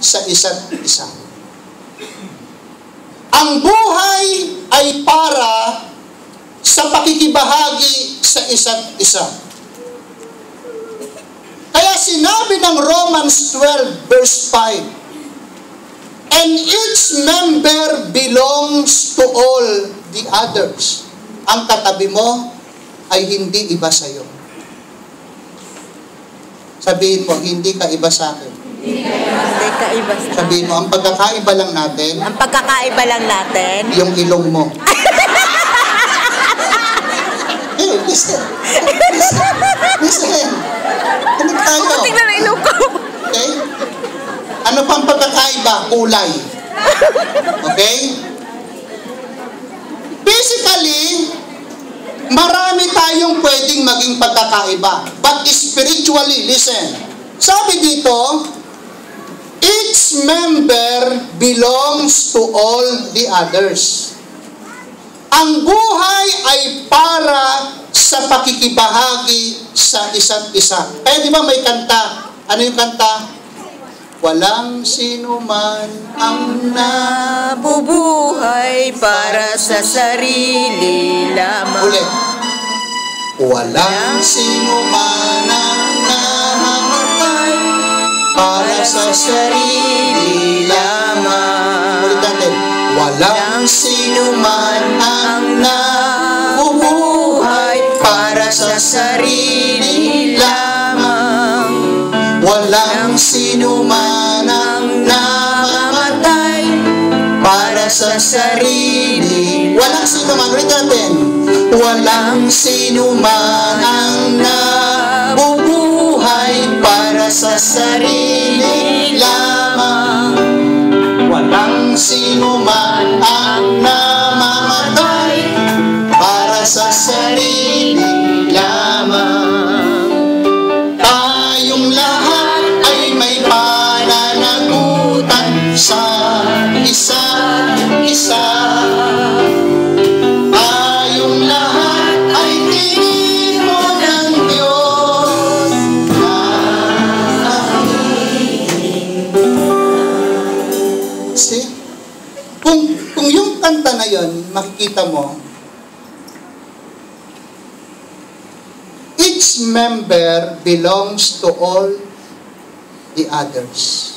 sa isa't isa. Ang buhay ay para sa pakikibahagi sa isa't isa. Kaya sinabi ng Romans 12 verse 5, and each member belongs to all the others. Ang katabi mo ay hindi iba sa iyo. Sabihin mo, hindi ka iba sa akin. Hindi ka iba sa akin. Sabihin mo, ang pagkakaiba lang natin, yung ilong mo. Hey, listen. Ano tayo? Tingnan na ilong ko. Okay? Ano pang pagkakaiba? Kulay. Okay? Basically, marami tayong pwedeng maging pagkakaiba. But spiritually, listen. Sabi dito, each member belongs to all the others. Ang buhay ay para sa pakikibahagi sa isa't isa. Kaya di ba may kanta? Ano yung kanta? Walang sino man ang nabubuhay para sa sarili lamang. Ulit. Walang sino man ang namamatay para sa sarili lamang. Ulit natin. Walang sino man ang nabubuhay para sa sarili lamang. Walang sino man ang namamatay para sa sarili. Walang sino man, ulit natin. Walang sino man ang nabubuhay para sa sarili lamang. Walang sino man ang namamatay para sa sarili lamang. Tayong lahat ay may pananagutan sa isa't isa. Tayong lahat ay tinigo ng Diyos na see? Kung yung kanta na yon, makikita mo, each member belongs to all the others.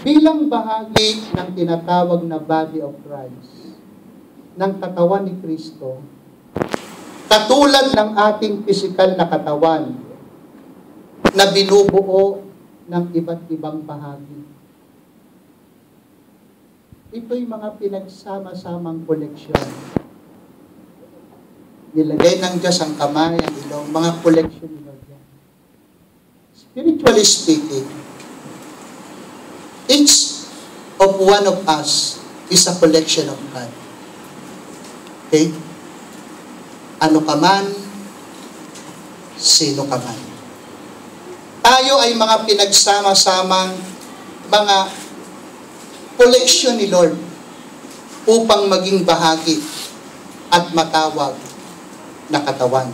Bilang bahagi ng tinatawag na body of Christ, ng katawan ni Kristo, katulad ng ating pisikal na katawan na binubuo ng iba't ibang bahagi. Ito'y mga pinagsama-samang koleksyon. Nilagay ng Diyos ang kamay, ang ilong, mga koleksyon nila dyan. Spiritually speaking, each of one of us is a collection of God. Okay? Ano ka man, sino ka man. Tayo ay mga pinagsama-samang mga koleksyon ni Lord upang maging bahagi at matawag na katawan.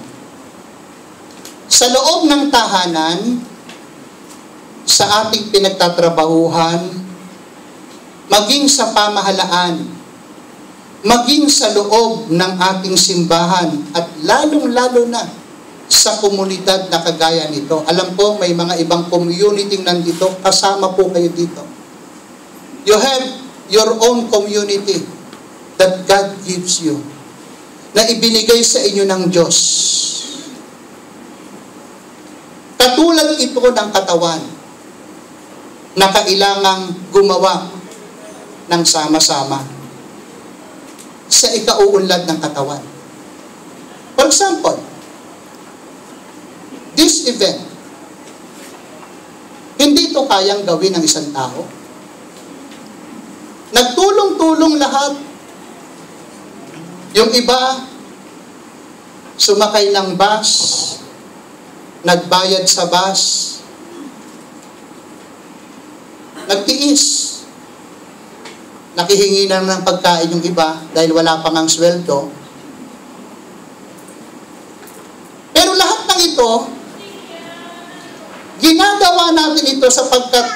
Sa loob ng tahanan, sa ating pinagtatrabahuhan, maging sa pamahalaan, maging sa loob ng ating simbahan, at lalong-lalo na sa komunidad na kagaya nito. Alam ko, may mga ibang community nandito, kasama po kayo dito. You have your own community that God gives you, na ibinigay sa inyo ng Diyos. Katulad ito ng katawan na kailangang gumawa ng sama-sama sa ikauunlad ng katawan. For example, this event, hindi ito kayang gawin ng isang tao. Nagtulong-tulong lahat. Yung iba, sumakay ng bus, nagbayad sa bus, nagtiis. Nakihingi na ng pagkain yung iba dahil wala pang ang sweldo. Pero lahat ng ito, ginagawa natin ito sapagkat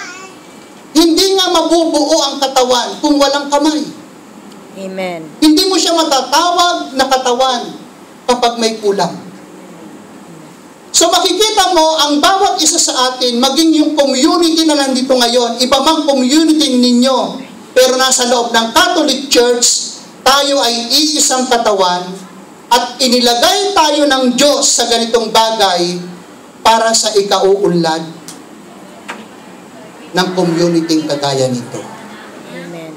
hindi nga mabubuo ang katawan kung walang kamay. Amen. Hindi mo siya matatawag na katawan kapag may kulang. So makikita mo, ang bawat isa sa atin, maging yung community na nandito ngayon, iba mang community ninyo, pero nasa loob ng Catholic Church, tayo ay iisang katawan at inilagay tayo ng Diyos sa ganitong bagay para sa ikauunlad ng community kagaya nito. Amen.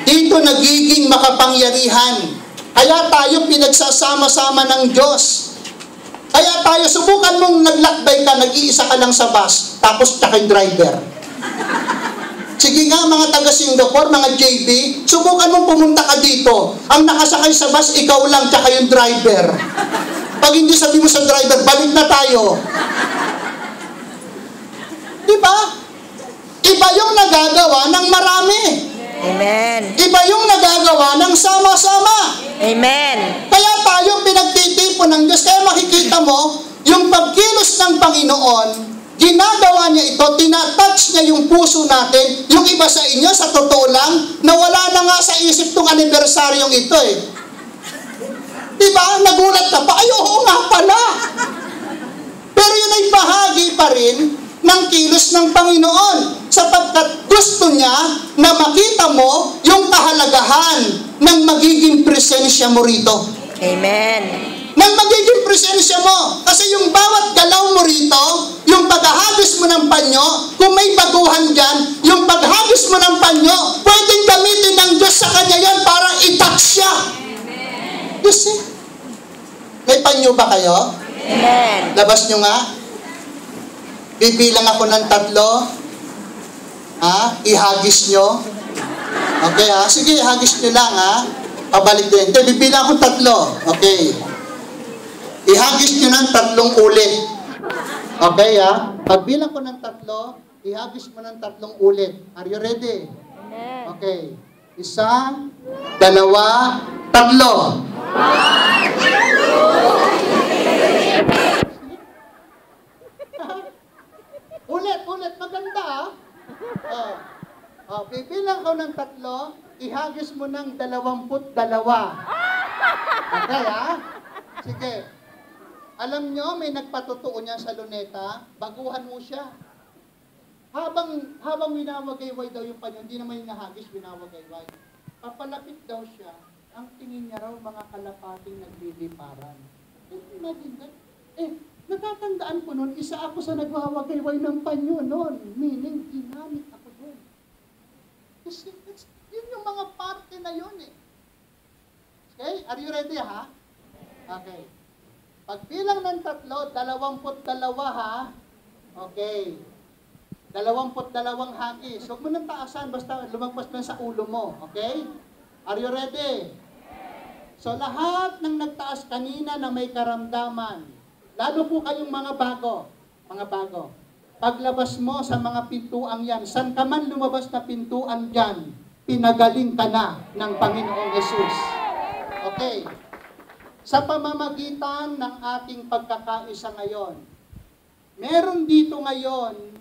Dito nagiging makapangyarihan. Kaya tayo pinagsasama-sama ng Diyos. Kaya tayo, subukan mong naglakbay ka, nag-iisa ka lang sa bus, tapos tsaka yung driver. Sige nga, mga taga Singapore, mga JB, subukan mong pumunta ka dito. Ang nakasakay sa bus, ikaw lang, tsaka yung driver. Pag hindi sabi mo sa driver, balik na tayo. Diba? Iba yung nagagawa ng marami. Amen. Iba yung nagagawa ng sama-sama. Amen. Kaya tayo pinagtitipon ng Diyos. Kaya makikita mo, yung pagkilos ng Panginoon, ginagawa niya ito, tinatouch niya yung puso natin. Yung iba sa inyo, sa totoo lang, nawala na nga sa isip tong anibersaryong ito eh. Diba? Nagulat ka pa, ay oo nga pala. Pero yun ay bahagi pa rin ng kilos ng Panginoon, sapagkat gusto niya na makita mo yung kahalagahan ng magiging presensya mo rito. Amen. Ng magiging presensya mo. Kasi yung bawat galaw mo rito, yung paghahagis mo ng panyo, kung may baguhan dyan, yung paghagis mo ng panyo, pwedeng gamitin ng Diyos sa kanya yan para i-touch siya. You see? May panyo ba kayo? Amen. Labas nyo nga. Bibilang ako ng 3. Ihagis nyo. Okay ha? Sige, ihagis nyo lang ha. Pabalik din. Hindi, bibilang ako 3. Okay. Ihagis nyo ng 3 ulit. Okay ha? Pagbilang ko ng 3, ihagis mo ng 3 ulit. Are you ready? Amen. Okay. 1, 2, 3. Ulit, maganda bibilang ko ng 3, ihagis mo ng 22. Okay Sige. Alam nyo, may nagpatotoo niya sa luneta, baguhan mo siya. Habang winawagayway daw yung panyo, hindi naman yung nahagis, winawagayway. Papalapit daw siya, ang tingin niya raw mga kalapating nagliliparan. Imagine that. Natatandaan ko noon, isa ako sa nagwawagayway ng panyo noon. Meaning, ginamit ako doon. Kasi, yun yung mga parte na yun eh. Okay? Are you ready ha? Okay. Pagbilang ng 3, 22 ha? Okay. 22 hagis. Huwag mo nang taasan, basta lumagpas lang sa ulo mo. Okay? Are you ready? So, lahat ng nagtaas kanina na may karamdaman, lalo po kayong mga bago, paglabas mo sa mga pintuang yan, saan ka man lumabas na pintuang dyan, pinagaling ka na ng Panginoong Jesus. Okay. Sa pamamagitan ng ating pagkakaisa ngayon, meron dito ngayon,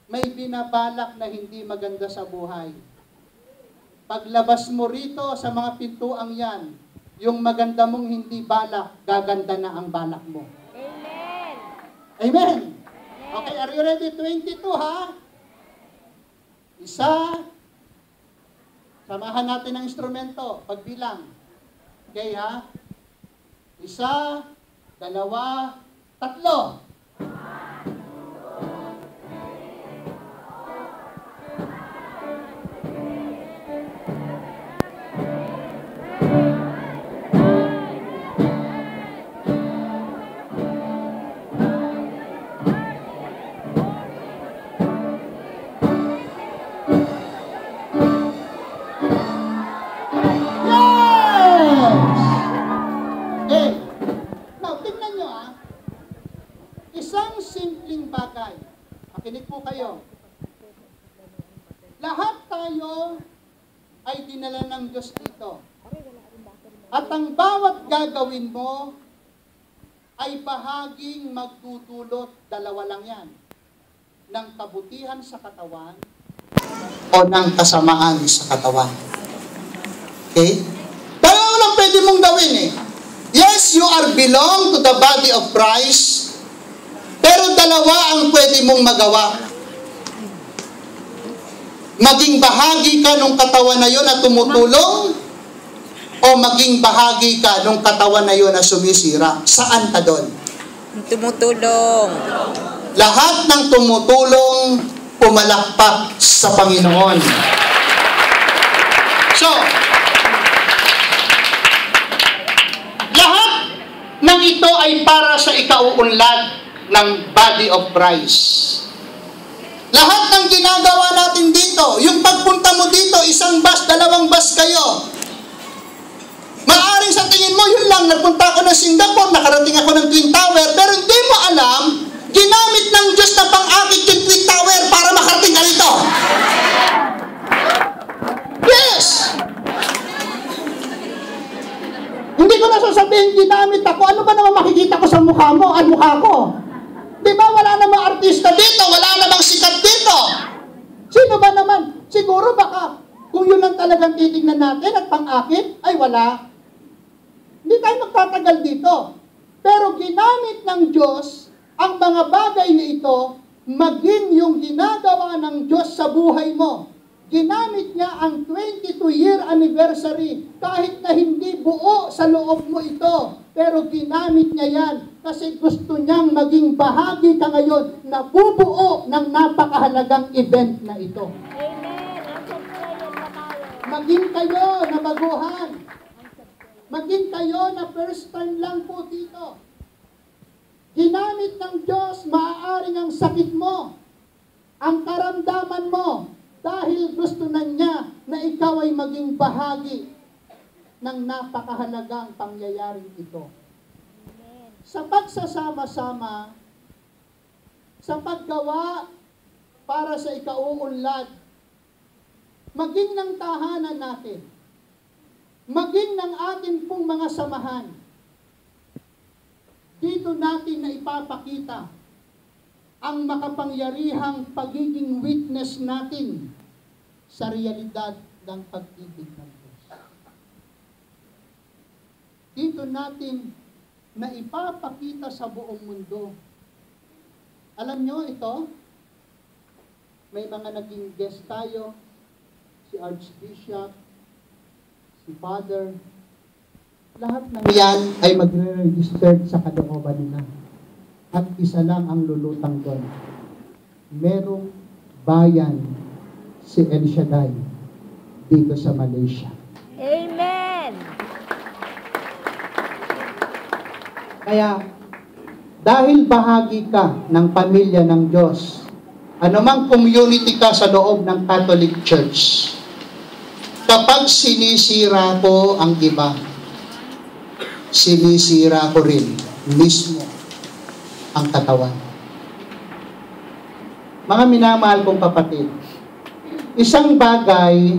may binabalak na hindi maganda sa buhay. Paglabas mo rito sa mga pintuang yan, yung maganda mong hindi balak, gaganda na ang balak mo. Amen. Okay, are you ready? 22 ha? 1. Samahan natin ang instrumento. Pagbilang. Okay ha? 1, 2, 3. Isang simpleng bagay. Makinig po kayo. Lahat tayo ay dinala ng Diyos dito. At ang bawat gagawin mo ay bahaging magdudulot, 2 lang yan, ng kabutihan sa katawan o ng kasamaan sa katawan. Okay? Dalawa lang pwede mong gawin eh. Yes, you are belong to the body of Christ, pero dalawa ang pwede mong magawa. Maging bahagi ka ng katawan na yun na tumutulong, o maging bahagi ka ng katawan na yun na sumisira. Saan ka doon? Tumutulong. Lahat ng tumutulong, pumalakpak sa Panginoon. So, lahat ng ito ay para sa ikauunlad ng body of Christ. Lahat ng ginagawa natin dito, yung pagpunta mo dito, isang bus, dalawang bus kayo. Maaring sa tingin mo, yun lang, nagpunta ako ng Singapore, nakarating ako ng Twin Tower, pero hindi mo alam, ginamit ng Diyos na pang-akit yung Twin Tower para makarating ka rito. Yes! Hindi ko na sasabihin, ginamit ako, ano ba naman makikita ko sa mukha mo, at mukha ko? Di ba wala namang artista dito, wala namang sikat dito? Sino ba naman? Siguro baka, kung yun lang talagang titignan natin at pang-akit, ay wala. Hindi tayo magtatagal dito. Pero ginamit ng Diyos ang mga bagay na ito, maging yung ginagawa ng Diyos sa buhay mo. Ginamit niya ang 22-year anniversary kahit na hindi buo sa loob mo ito. Pero ginamit niya yan kasi gusto niyang maging bahagi ka ngayon na bubuo ng napakahalagang event na ito. Maging kayo na baguhan. Maging kayo na first time lang po dito. Ginamit ng Diyos, maaaring ang sakit mo, ang karamdaman mo, dahil gusto na niya na ikaw ay maging bahagi ng napakahalagang pangyayaring ito. Sa pagsasama-sama, sa paggawa para sa ikauunlad, maging ng tahanan natin, maging ng atin pong mga samahan, dito natin na ipapakita ang makapangyarihang pagiging witness natin sa realidad ng pag-ibig ng Diyos. Dito natin na ipapakita sa buong mundo. Alam nyo ito, may mga naging guest tayo, si Archbishop, si Father, lahat ng yan ay magre-register sa kalooban nila. At isa lang ang lulutang doon. Merong bayan si El Shaddai dito sa Malaysia. Amen! Kaya, dahil bahagi ka ng pamilya ng Diyos, anumang community ka sa loob ng Catholic Church, kapag sinisira ko ang iba, sinisira ko rin mismo ang katawan. Mga minamahal kong kapatid, isang bagay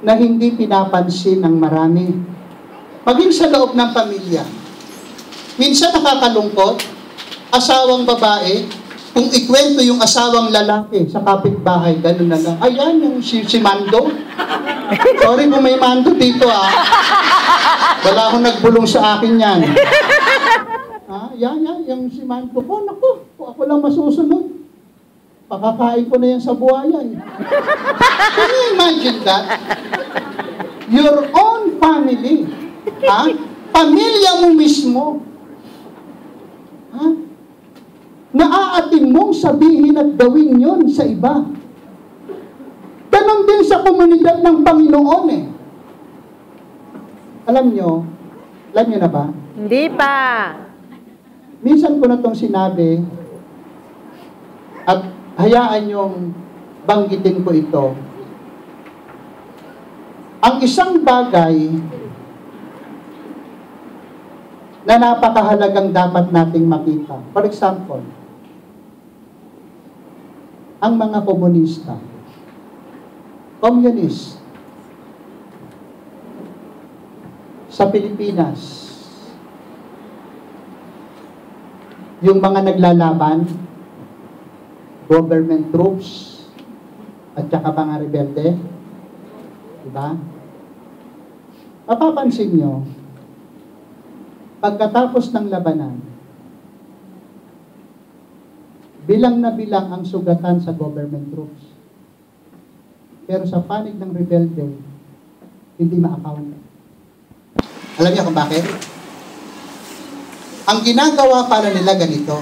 na hindi pinapansin ng marami, maging sa loob ng pamilya. Minsan nakakalungkot, asawang babae, kung ikwento yung asawang lalaki sa kapitbahay, ganun na lang. Ayan, yung si Mando. Sorry kung may Mando dito Wala akong nagbulong sa akin yan. Yan, yung si Mando ko, naku, ako lang masusunod. Pakakain ko na yan sa buhaya. Can you imagine that? Your own family. Pamilya mo mismo. Naaating mong sabihin at gawin yon sa iba. Ganon din sa komunidad ng Panginoon Alam nyo na ba? Hindi pa. Minsan ko na itong sinabi at hayaan nyong banggitin ko ito. Ang isang bagay na napakahalagang dapat nating makita. For example, ang mga komunista, communist, sa Pilipinas, yung mga naglalaban, government troops, at saka mga rebelde. Diba? Mapapansin nyo, pagkatapos ng labanan, bilang na bilang ang sugatan sa government troops. Pero sa panig ng rebelde, hindi ma-account. Alam niyo kung bakit? Ang ginagawa para nila ganito.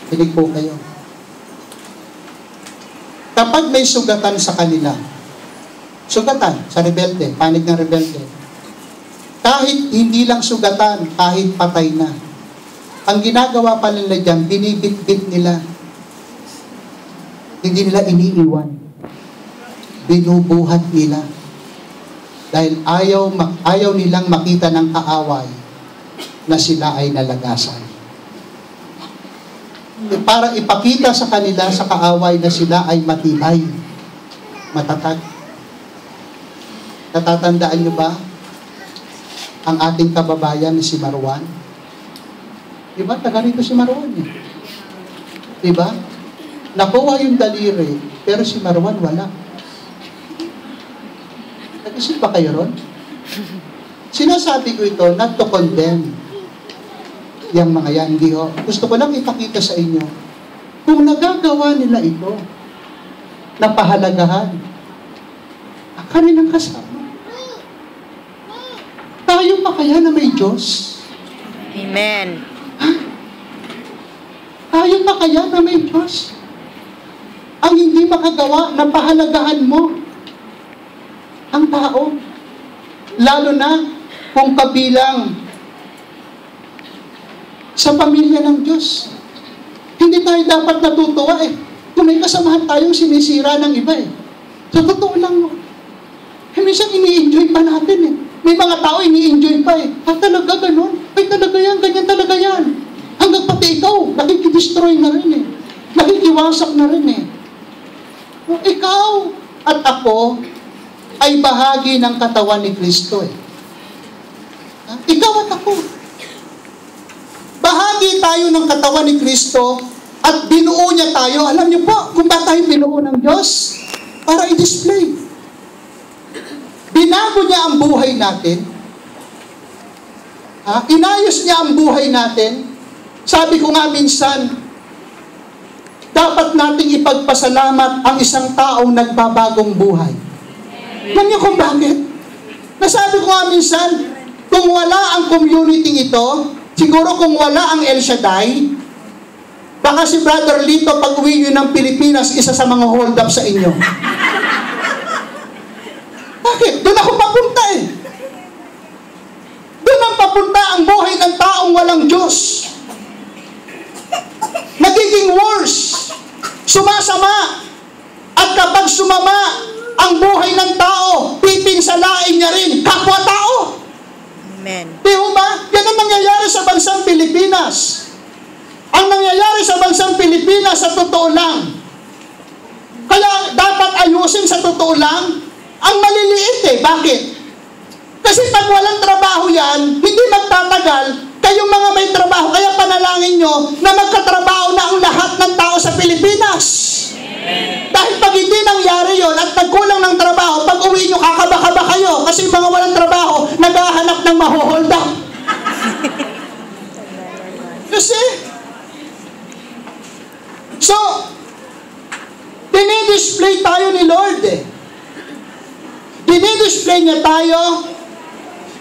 Hilig po kayo. Kapag may sugatan sa kanila, sugatan sa rebelde, panig ng rebelde, kahit hindi lang sugatan, kahit patay na, ang ginagawa pa nila dyan, binibit-bit nila. Hindi nila iniiwan. Binubuhat nila. Dahil ayaw nilang makita ng kaaway na sila ay nalagasan. Para ipakita sa kanila sa kaaway na sila ay matibay, matatag. Natatandaan niyo ba ang ating kababayan na si Marwan? Diba? Taga rito si Marwan eh. Diba? Nakuha yung daliri, pero si Marwan wala. Nag-isip ba kayo ron? Sinasabi ko ito not to condemn yung mga yan. Hindi ho. Gusto ko lang ipakita sa inyo kung nagagawa nila ito na pahalagahan ang kanilang kasama. Tayo pa kaya na may Diyos? Amen. Ha? Tayo pa kaya na may Diyos? Ang hindi makagawa na pahalagahan mo ang tao. Lalo na kung kabilang sa pamilya ng Diyos. Hindi tayo dapat natutuwa eh. Kung may kasamahan tayong sinisira ng iba eh. Sa totoo lang, minsan ini-enjoy pa natin eh. May mga tao ini-enjoy pa eh. Talaga ganun? Ay talaga yan, ganyan talaga yan. Hanggang pati ikaw, nakikidestroy na rin eh. Nakikiwasak na rin eh. Ikaw at ako ay bahagi ng katawan ni Kristo eh. Ikaw at ako. Bahagi tayo ng katawan ni Kristo at binuo niya tayo. Alam niyo po kung ba tayo binuo ng Diyos? Para i-display. Binago niya ang buhay natin. Inayos niya ang buhay natin. Sabi ko nga minsan, dapat nating ipagpasalamat ang isang taong nagbabagong buhay. Alam niyo kung bakit? Nasabi ko nga minsan, kung wala ang community ito, siguro kung wala ang El Shaddai, baka si Brother Lito pag uwi nyo ng Pilipinas, isa sa mga hold up sa inyo. Bakit? Doon ako papunta eh. Doon ang papunta ang buhay ng taong walang Diyos. Nagiging worse. Sumasama. At kapag sumama ang buhay ng tao, pipinsalain niya rin kapwa-tao. Amen. Di ba? Yan ang nangyayari sa bansang Pilipinas. Ang nangyayari sa bansang Pilipinas sa totoo lang. Kaya dapat ayusin sa totoo lang ang maliliit eh. Bakit? Kasi pag walang trabaho yan, hindi magtatagal, kayong mga may trabaho, kaya panalangin nyo na magkatrabaho na ang lahat ng tao sa Pilipinas. Dahil pag hindi nangyari yon at nagkulang ng trabaho, pag uwi nyo, kakaba-kaba kayo. Kasi mga walang trabaho, naghahanap ng maho-hold up. Kasi, so, dinidisplay tayo ni Lord eh. Dinidisplay niya tayo.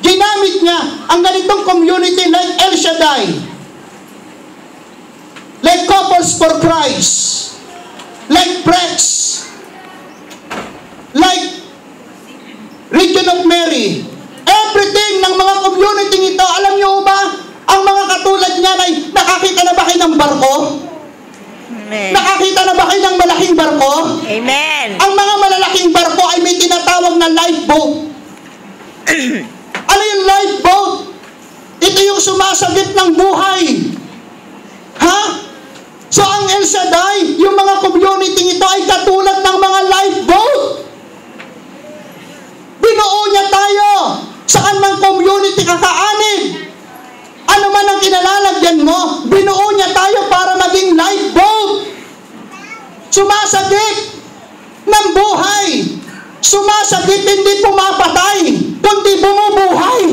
Ginamit niya ang ganitong community like El Shaddai, like Couples for Christ, like Prex, like Region of Mary. Everything ng mga community ito, alam niyo ba, ang mga katulad niya ay nakakita na ba kayo ng barko? Amen. Nakakita na ba kayo ng malaking barko? Amen. Ang mga malalaking barko ay may tinatawag na lifeboat. Ano yung lifeboat? Ito yung sumasagip ng buhay. Ha? So ang El Shaddai, yung mga community ito ay katulad ng mga lifeboat. Binuo niya tayo. Saan mang community kakaanib? Ano man ang kinalalagyan mo, binuo niya tayo para maging lifeboat. Sumasagip ng buhay Sumasagip, hindi pumapatay, kundi bumubuhay.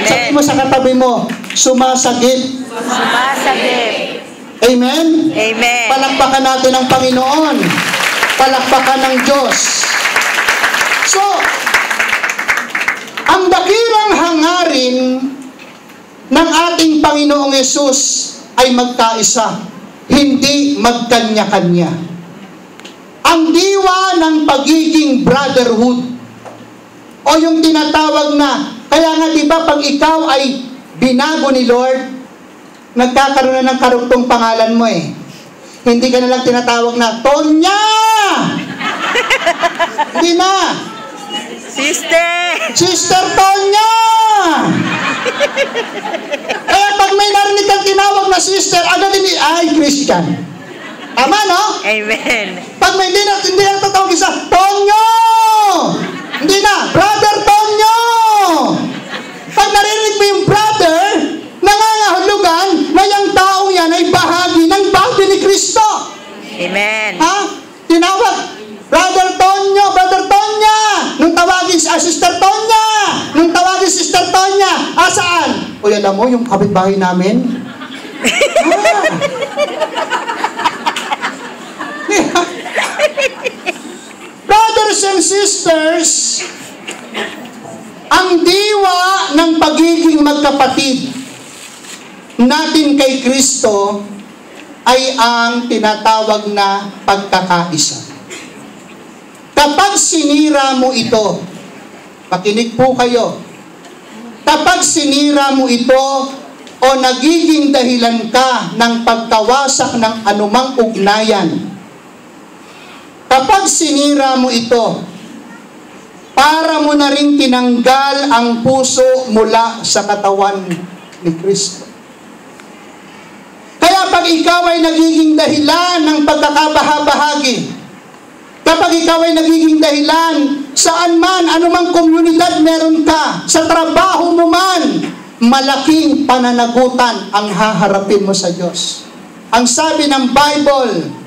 Sabi mo sa katabi mo, sumasagip. Sumasagip. Amen? Amen. Palakpakan natin ang Panginoon. Palakpakan ng Diyos. So, ang dakilang hangarin ng ating Panginoong Yesus ay magkaisa, hindi magkanya-kanya. Ang diwa ng pagiging brotherhood o yung tinatawag na, kaya nga diba pag ikaw ay binago ni Lord, nagkakaroon na ng karugtong pangalan mo eh. Hindi ka na lang tinatawag na, Tonya! Hindi na. Sister Tonya! Kaya pag may narinig kang tinawag na sister, agad hindi, ay, Christian. Tama, no? Amen. Pag may hindi na tatawag isa, Tonyo! Hindi na, Brother Tonyo! Pag narinig mo yung brother, nangangahulugan na yung taong yan ay bahagi ng body ni Kristo. Amen. Ha? Tinawag, Brother Tonyo, Brother Tonya! Nung tawagin Sister Tonya! Nung tawagin Sister Tonya, saan? O alam mo, yung kapitbahay namin? Brothers and sisters, ang diwa ng pagiging magkapatid natin kay Kristo ay ang tinatawag na pagkakaisa. Kapag sinira mo ito, pakinig po kayo, kapag sinira mo ito o nagiging dahilan ka ng pagkawasak ng anumang ugnayan, kapag sinira mo ito, para mo na rin tinanggal ang puso mula sa katawan ni Kristo. Kaya pag ikaw ay nagiging dahilan ng pagkakabahabahagi, kapag ikaw ay nagiging dahilan, saan man, anumang komunidad meron ka, sa trabaho mo man, malaking pananagutan ang haharapin mo sa Diyos. Ang sabi ng Bible,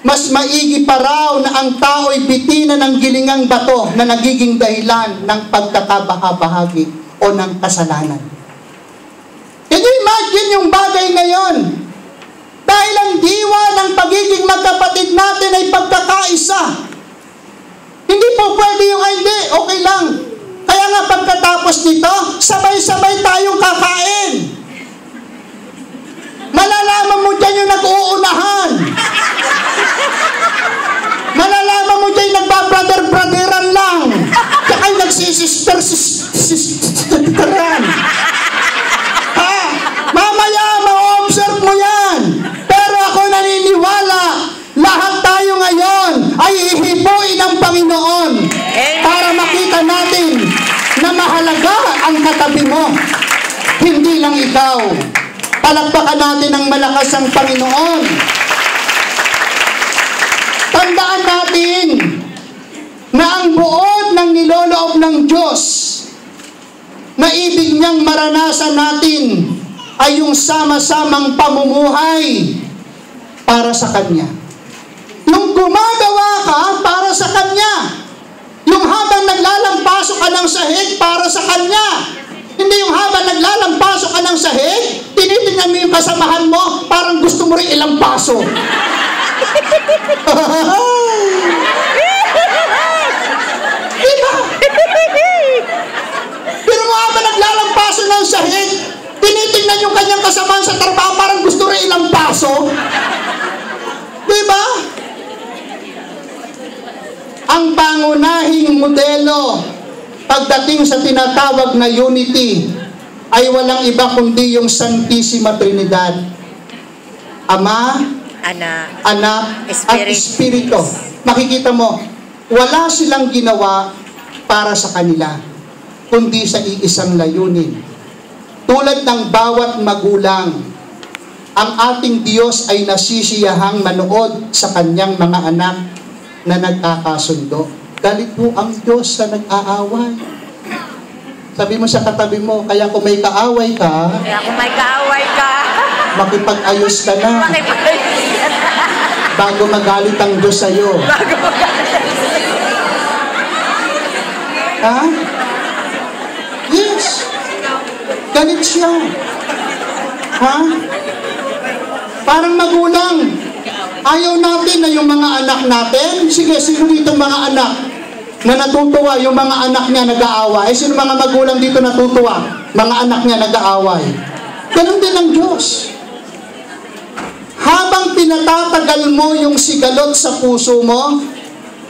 mas maigi pa raw na ang tao'y bitina ng gilingang bato na nagiging dahilan ng pagkakabahabahagi o ng kasalanan. Can you imagine yung bagay ngayon? Dahil ang diwa ng pagiging magkapatid natin ay pagkakaisa. Hindi po pwede yung hindi, okay lang. Kaya nga pagkatapos nito, sabay-sabay tayong kakain. Malalaman mo dyan yung nag-uunahan. Malalaman mo dyan yung nagbabrother-brotheran lang. Tsaka yung nagsisister-sisteran. Ha? Mamaya, ma-observe mo yan. Pero ako naniniwala, lahat tayo ngayon ay ihipuin ng Panginoon para makita natin na mahalaga ang katabi mo. Hindi lang ikaw. Palakpakan natin ng malakas ang Panginoon. Tandaan natin na ang buod ng niloloob ng Diyos na ibig niyang maranasan natin ay yung sama-samang pamumuhay para sa Kanya. Yung gumagawa ka para sa Kanya. Yung habang naglalampaso ka ng sahig para sa Kanya. Hindi yung habang naglalampaso ka ng sahig, tinitingnan mo yung kasamahan mo, parang gusto mo rin ilampaso. Diba? Pero mo habang naglalampaso ng sahig, tinitingnan yung kanyang kasamahan sa trabaho, parang gusto rin ilampaso. Diba? Ang pangunahing modelo pagdating sa tinatawag na unity ay walang iba kundi yung Santissima Trinidad. Ama, Anak, at Espiritu. Makikita mo, wala silang ginawa para sa kanila, kundi sa iisang layunin. Tulad ng bawat magulang, ang ating Diyos ay nasisiyahang manood sa kanyang mga anak na nagkakasundo. Galit po ang Diyos sa nag-aaway. Sabi mo sa katabi mo, kaya kung may kaaway ka, makipag-ayos ka na. Bago magalit ang Diyos sa'yo. Ha? Yes. Galit siya. Ha? Parang magulang. Ayaw natin na yung mga anak natin. Sige, sino dito mga anak na natutuwa yung mga anak niya nag-aaway? Sino mga magulang dito natutuwa? Mga anak niya nag-aaway. Ganun din ang Diyos. Habang pinatatagal mo yung sigalot sa puso mo,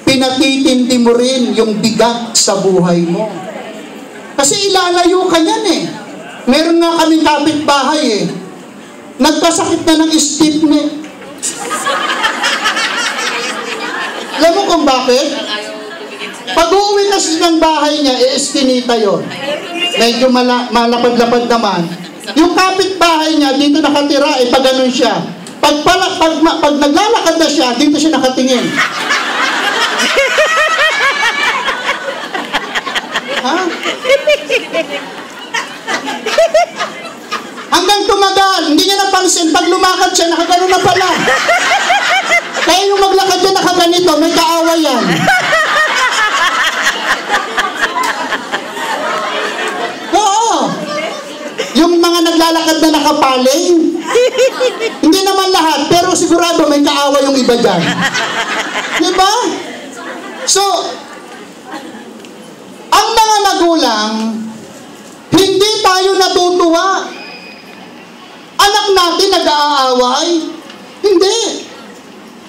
pinatitindi mo rin yung bigat sa buhay mo. Kasi ilalayo ka yan eh. Meron nga kaming kapitbahay eh. Nagkasakit na ng stiff neck. Alam mo kung bakit? Pag uuwi kasi ng bahay niya, eskinita yun. Medyo malapad-lapad naman. Yung kapitbahay niya, dito nakatira, pag ganun siya. Pag naglalakad na siya, dito siya nakatingin. Ha? Hanggang tumagal, hindi niya napansin, pag lumakad siya, nakagano na pala. Kaya yung maglakad siya nakaganito, may kaaway yan. Oo. Yung mga naglalakad na nakapaling, hindi naman lahat, pero sigurado may kaaway yung iba dyan. Diba? So, ang mga magulang, hindi tayo natutuwa. Anak natin nag-aaway? Hindi.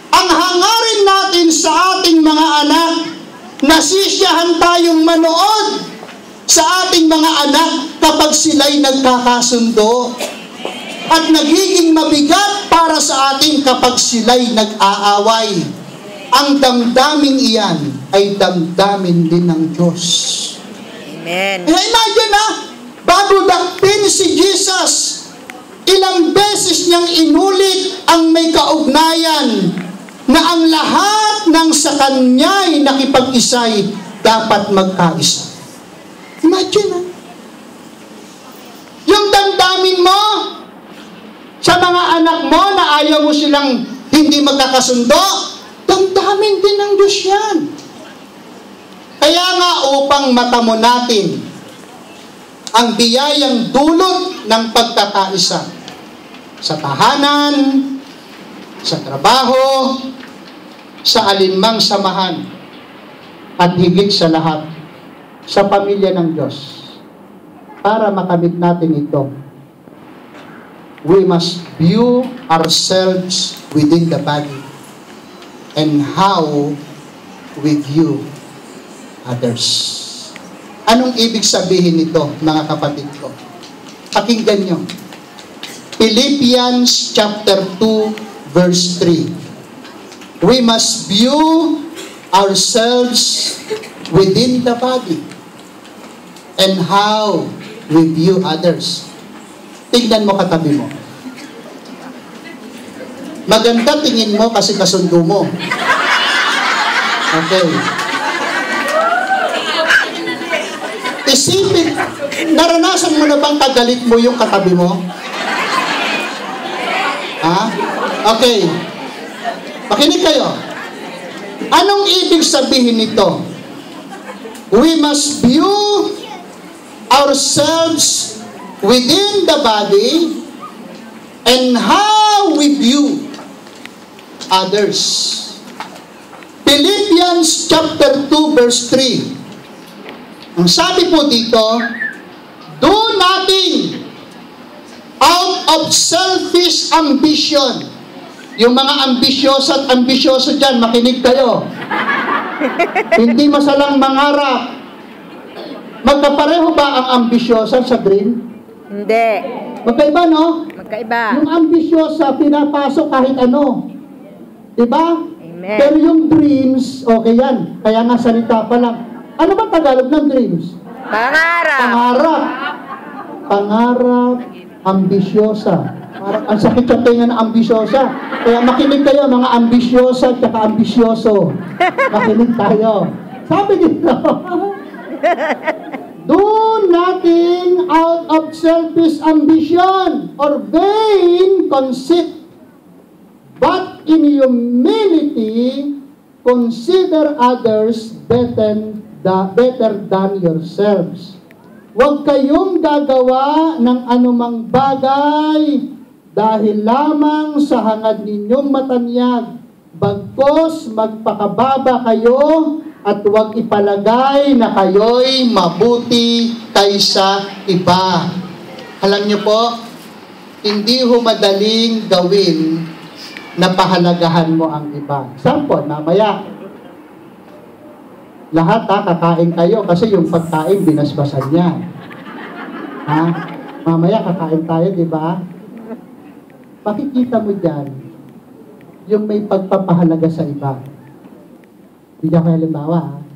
Ang hangarin natin sa ating mga anak, nasisiyahan tayong manood sa ating mga anak kapag sila'y nagkakasundo. At nagiging mabigat para sa atin kapag sila'y nag-aaway. Ang damdamin iyan ay damdamin din ng Diyos. Amen. Kaya imagine bago dakpin si Jesus, ilang beses niyang inulit ang may kaugnayan na ang lahat ng sa Kanya'y nakipag-isay dapat magkaisa. Imagine yung damdamin mo sa mga anak mo na ayaw mo silang hindi magkakasundo, damdamin din ng Diyos yan. Kaya nga upang matamo natin ang biyayang dulot ng pagkakaisa sa tahanan, sa trabaho, sa alinmang samahan, at higit sa lahat, sa pamilya ng Diyos. Para makamit natin ito, we must view ourselves within the body and how we view others. Anong ibig sabihin nito, mga kapatid ko? Pakinggan nyo. Philippians chapter 2, verse 3. We must view ourselves within the body and how we view others. Tingnan mo katabi mo. Maganda tingin mo kasi kasundo mo. Okay. Isipin, naranasan mo na bang kagalit mo yung katabi mo? Ha? Okay. Makinig kayo. Anong ibig sabihin nito? We must view ourselves within the body and how we view others. Philippians chapter 2 verse 3. Ang sabi po dito, do nothing out of selfish ambition. Yung mga ambisyoso at ambisyoso dyan, makinig kayo. Hindi masalang mangarap. Magkapareho ba ang ambisyosa sa dream? Hindi. Magkaiba, no? Magkaiba. Yung ambisyosa, pinapasok kahit ano. Diba? Amen. Pero yung dreams, okay yan. Kaya nga salita pa lang. Ano ba Tagalog ng dreams? Pangarap. Pangarap. Pangarap, ambisyosa. Parang ang sakit sa tenga na ambisyosa. Kaya makinig kayo, mga ambisyosa at saka ambisyoso. Makinig tayo. Sabi dito, do nothing out of selfish ambition or vain conceit, but in humility consider others better than yourselves. Huwag kayong gagawa ng anumang bagay dahil lamang sa hangad ninyong matanyag. Bagkos magpakababa kayo at huwag ipalagay na kayo'y mabuti kaysa iba. Alam niyo po, hindi ho madaling gawin na pahalagahan mo ang iba. Example, mamaya, lahat kakain kayo kasi yung pagkain binasbasan niya. Ha? Mamaya kakain tayo, di ba? Makikita mo dyan, yung may pagpapahalaga sa iba. Bigyan ko halimbawa, ha?